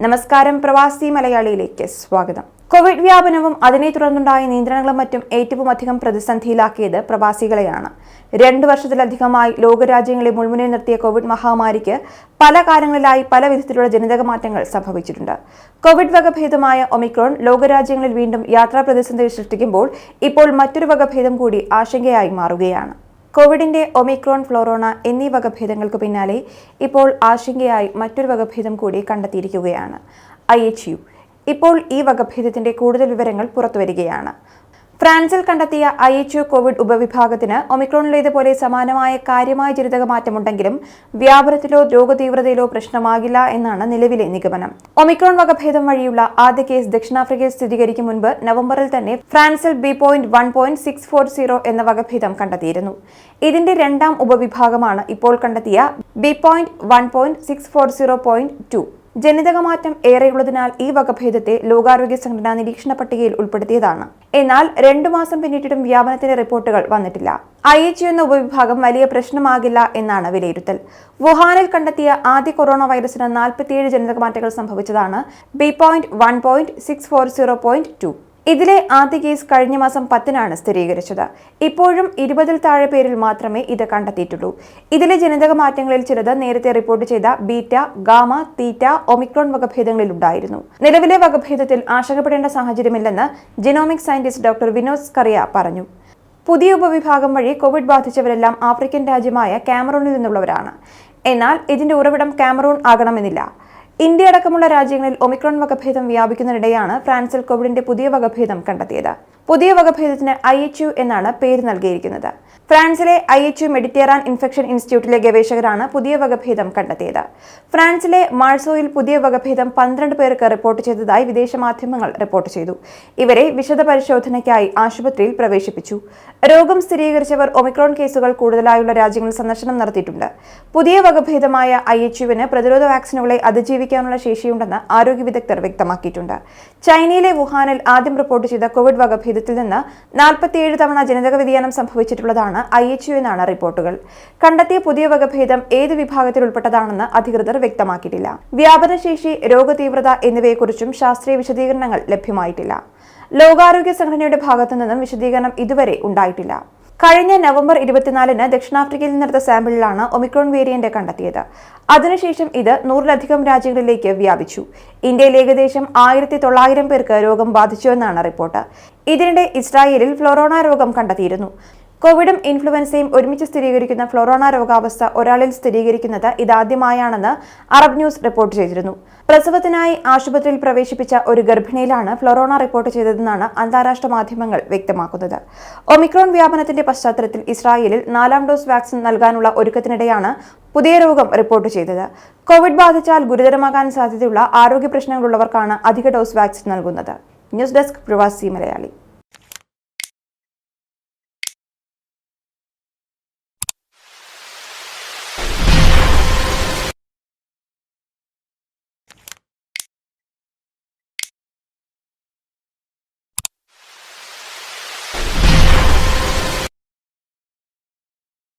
നമസ്കാരം, പ്രവാസി മലയാളിയിലേക്ക് സ്വാഗതം. കോവിഡ് വ്യാപനവും അതിനെ തുടർന്നുണ്ടായ നിയന്ത്രണങ്ങളും മറ്റും ഏറ്റവും അധികം പ്രതിസന്ധിയിലാക്കിയത് പ്രവാസികളെയാണ്. 2 വർഷത്തിലധികമായി ലോകരാജ്യങ്ങളെ മുൾമുനയിൽ നിർത്തിയ കോവിഡ് മഹാമാരിക്ക് പല കാലങ്ങളിലായി പല വിധത്തിലുള്ള ജനിതക മാറ്റങ്ങൾ സംഭവിച്ചിട്ടുണ്ട്. കോവിഡ് വകഭേദമായ ഒമിക്രോൺ ലോകരാജ്യങ്ങളിൽ വീണ്ടും യാത്രാ പ്രതിസന്ധി സൃഷ്ടിക്കുമ്പോൾ ഇപ്പോൾ മറ്റൊരു വകഭേദം കൂടി ആശങ്കയായി മാറുകയാണ്. കോവിഡിന്റെ ഒമിക്രോൺ, ഫ്ലോറോണ എന്നീ വകഭേദങ്ങൾക്ക് പിന്നാലെ ഇപ്പോൾ ആശങ്കയായി മറ്റൊരു വകഭേദം കൂടി കണ്ടെത്തിയിരിക്കുകയാണ്, IHU. ഇപ്പോൾ ഈ വകഭേദത്തിന്റെ കൂടുതൽ വിവരങ്ങൾ പുറത്തുവരികയാണ്. ഫ്രാൻസിൽ കണ്ടെത്തിയ IHU കോവിഡ് ഉപവിഭാഗത്തിന് ഒമിക്രോണിലേതുപോലെ സമാനമായ കാര്യമായ ജനിതക മാറ്റമുണ്ടെങ്കിലും വ്യാപനത്തിലോ രോഗതീവ്രതയിലോ പ്രശ്നമാകില്ല എന്നാണ് നിലവിലെ നിഗമനം. ഒമിക്രോൺ വകഭേദം വഴിയുള്ള ആദ്യ കേസ് ദക്ഷിണാഫ്രിക്കയിൽ സ്ഥിരീകരിക്കും മുൻപ് നവംബറിൽ തന്നെ ഫ്രാൻസിൽ B.1.640 എന്ന വകഭേദം കണ്ടെത്തിയിരുന്നു. ഇതിന്റെ രണ്ടാം ഉപവിഭാഗമാണ് ഇപ്പോൾ കണ്ടെത്തിയ B.1.640.2. ജനിതകമാറ്റം ഏറെയുള്ളതിനാൽ ഈ വകഭേദത്തെ ലോകാരോഗ്യ സംഘടന നിരീക്ഷണ പട്ടികയിൽ ഉൾപ്പെടുത്തിയതാണ്. എന്നാൽ 2 മാസം പിന്നിട്ടിട്ടും വ്യാപനത്തിന്റെ റിപ്പോർട്ടുകൾ വന്നിട്ടില്ല. IHU എന്ന ഉപവിഭാഗം വലിയ പ്രശ്നമാകില്ല എന്നാണ് വിലയിരുത്തൽ. വുഹാനിൽ കണ്ടെത്തിയ ആദ്യ കൊറോണ വൈറസിന് 47 ജനിതക മാറ്റങ്ങൾ സംഭവിച്ചതാണ് B.1.640.2. ഇതിലെ ആദ്യ കേസ് കഴിഞ്ഞ മാസം 10-നാണ് സ്ഥിരീകരിച്ചത്. ഇപ്പോഴും 20-ൽ താഴെ പേരിൽ മാത്രമേ ഇത് കണ്ടെത്തിയിട്ടുള്ളൂ. ഇതിലെ ജനിതക മാറ്റങ്ങളിൽ ചിലത് നേരത്തെ റിപ്പോർട്ട് ചെയ്ത ബീറ്റ, ഗാമ, തീറ്റ, ഒമിക്രോൺ വകഭേദങ്ങളിലുണ്ടായിരുന്നു. നിലവിലെ വകഭേദത്തിൽ ആശങ്കപ്പെടേണ്ട സാഹചര്യമില്ലെന്ന് ജെനോമിക് സയന്റിസ്റ്റ് ഡോക്ടർ വിനോദ് സ്കറിയ പറഞ്ഞു. പുതിയ ഉപവിഭാഗം വഴി കോവിഡ് ബാധിച്ചവരെല്ലാം ആഫ്രിക്കൻ രാജ്യമായ കാമറൂണിൽ നിന്നുള്ളവരാണ്. എന്നാൽ ഇതിന്റെ ഉറവിടം കാമറൂൺ ആകണമെന്നില്ല. ഇന്ത്യ അടക്കമുള്ള രാജ്യങ്ങളിൽ ഒമിക്രോൺ വകഭേദം വ്യാപിക്കുന്നതിനിടെയാണ് ഫ്രാൻസിൽ കോവിഡിന്റെ പുതിയ വകഭേദം കണ്ടെത്തിയത്. പുതിയ വകഭേദത്തിന് IHU എന്നാണ് പേര് നൽകിയിരിക്കുന്നത്. ഫ്രാൻസിലെ IHU മെഡിറ്ററേനിയൻ ഇൻഫെക്ഷൻ ഇൻസ്റ്റിറ്റ്യൂട്ടിലെ ഗവേഷകരാണ് പുതിയ വകഭേദം കണ്ടെത്തിയത്. ഫ്രാൻസിലെ മാഴ്സോയിൽ പുതിയ വകഭേദം 12 പേർക്ക് റിപ്പോർട്ട് ചെയ്തതായി വിദേശ മാധ്യമങ്ങൾ റിപ്പോർട്ട് ചെയ്തു. ഇവരെ വിശദ പരിശോധനയ്ക്കായി ആശുപത്രിയിൽ പ്രവേശിപ്പിച്ചു. രോഗം സ്ഥിരീകരിച്ചവർ ഒമിക്രോൺ കേസുകൾ കൂടുതലായുള്ള രാജ്യങ്ങളിൽ സന്ദർശനം നടത്തിയിട്ടുണ്ട്. പുതിയ വകഭേദമായ IHUവിന് പ്രതിരോധ വാക്സിനുകളെ അതിജീവിക്കാനുള്ള ശേഷിയുണ്ടെന്ന് ആരോഗ്യ വിദഗ്ധർ വ്യക്തമാക്കിയിട്ടുണ്ട്. ചൈനയിലെ വുഹാനിൽ ആദ്യം റിപ്പോർട്ട് ചെയ്ത കോവിഡ് വകഭേദത്തിൽ നിന്ന് 47 തവണ ജനിതക വ്യതിയാനം സംഭവിച്ചിട്ടുള്ളതാണ് IHU എന്നാണ് റിപ്പോർട്ടുകൾ. കണ്ടെത്തിയ പുതിയ വകഭേദം ഏത് വിഭാഗത്തിൽ ഉൾപ്പെട്ടതാണെന്ന് അധികൃതർ വ്യക്തമാക്കിയിട്ടില്ല. വ്യാപനശേഷി, രോഗതീവ്രത എന്നിവയെക്കുറിച്ചും ശാസ്ത്രീയ വിശദീകരണങ്ങൾ ലഭ്യമായിട്ടില്ല. ലോകാരോഗ്യ സംഘടനയുടെ ഭാഗത്തു നിന്നും വിശദീകരണം ഇതുവരെ ഉണ്ടായിട്ടില്ല. കഴിഞ്ഞ നവംബർ 24-ന് ദക്ഷിണാഫ്രിക്കയിൽ നിന്നെടുത്ത സാമ്പിളിലാണ് ഒമിക്രോൺ വേരിയന്റ് കണ്ടെത്തിയത്. അതിനുശേഷം ഇത് 100-ലധികം രാജ്യങ്ങളിലേക്ക് വ്യാപിച്ചു. ഇന്ത്യയിൽ ഏകദേശം 1900 പേർക്ക് രോഗം ബാധിച്ചുവെന്നാണ് റിപ്പോർട്ട്. ഇതിനിടെ ഇസ്രായേലിൽ ഫ്ലോറോണ രോഗം കണ്ടെത്തിയിരുന്നു. കോവിഡും ഇൻഫ്ലുവൻസയും ഒരുമിച്ച് സ്ഥിരീകരിക്കുന്ന ഫ്ലോറോണ രോഗാവസ്ഥ ഒരാളിൽ സ്ഥിരീകരിക്കുന്നത് ഇതാദ്യമായാണെന്ന് അറബ് ന്യൂസ് റിപ്പോർട്ട് ചെയ്തിരുന്നു. പ്രസവത്തിനായി ആശുപത്രിയിൽ പ്രവേശിപ്പിച്ച ഒരു ഗർഭിണിയിലാണ് ഫ്ലോറോണ റിപ്പോർട്ട് ചെയ്തതെന്നാണ് അന്താരാഷ്ട്ര മാധ്യമങ്ങൾ വ്യക്തമാക്കുന്നത്. ഒമിക്രോൺ വ്യാപനത്തിന്റെ പശ്ചാത്തലത്തിൽ ഇസ്രായേലിൽ 4ാം ഡോസ് വാക്സിൻ നൽകാനുള്ള ഒരുക്കത്തിനിടെയാണ് പുതിയ രോഗം റിപ്പോർട്ട് ചെയ്തത്. കോവിഡ് ബാധിച്ചാൽ ഗുരുതരമാകാൻ സാധ്യതയുള്ള ആരോഗ്യ പ്രശ്നങ്ങളുള്ളവർക്കാണ് അധിക ഡോസ് വാക്സിൻ നൽകുന്നത്. ന്യൂസ് ഡെസ്ക്, പ്രവാസി മലയാളി.